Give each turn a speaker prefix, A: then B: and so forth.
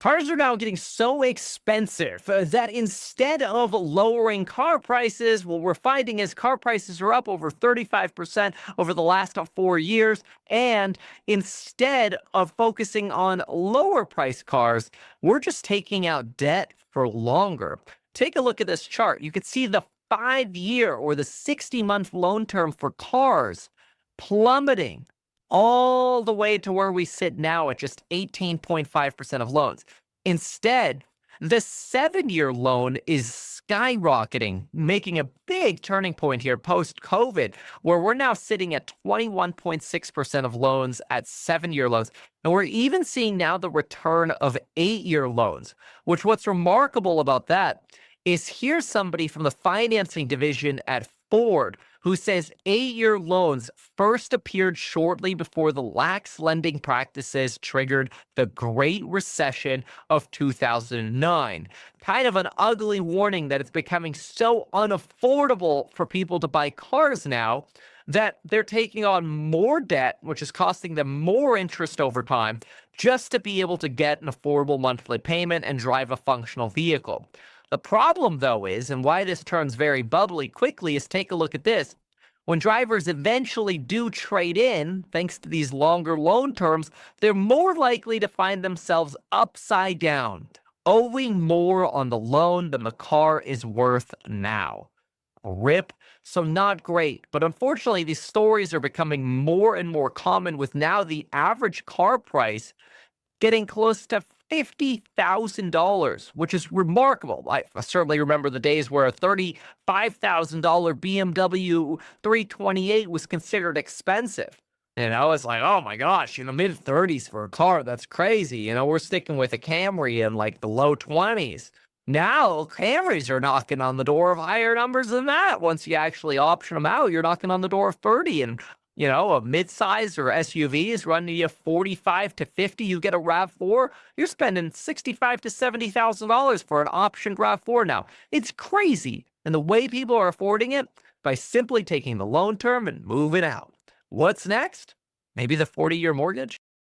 A: Cars are now getting so expensive that instead of lowering car prices, what we're finding is car prices are up over 35% over the last 4 years. And instead of focusing on lower price cars, we're just taking out debt for longer. Take a look at this chart. You can see the 5 year or the 60-month loan term for cars plummeting all the way to where we sit now at just 18.5% of loans. Instead, the 7 year loan is skyrocketing, making a big turning point here post COVID, where we're now sitting at 21.6% of loans at 7 year loans. And we're even seeing now the return of 8 year loans, which what's remarkable about that is here's somebody from the financing division at Ford who says 8 year loans first appeared shortly before the lax lending practices triggered the Great Recession of 2009. Kind of an ugly warning that it's becoming so unaffordable for people to buy cars now that they're taking on more debt, which is costing them more interest over time, just to be able to get an affordable monthly payment and drive a functional vehicle. The problem, though, is, and why this turns very bubbly quickly, is take a look at this. When drivers eventually do trade in, thanks to these longer loan terms, they're more likely to find themselves upside down, owing more on the loan than the car is worth now. RIP. So not great. But unfortunately, these stories are becoming more and more common, with now the average car price getting close to $50,000, which is remarkable. I certainly remember the days where a $35,000 BMW 328 was considered expensive. And I was like, oh my gosh, mid 30s for a car. That's crazy. We're sticking with a Camry in like the low 20s. Now, Camrys are knocking on the door of higher numbers than that. Once you actually option them out, you're knocking on the door of 30. And a midsize or SUV is running you 45 to 50. You get a RAV4, you're spending 65 to $70,000 for an option RAV4 now. It's crazy. And the way people are affording it by simply taking the loan term and moving out. What's next? Maybe the 40-year mortgage?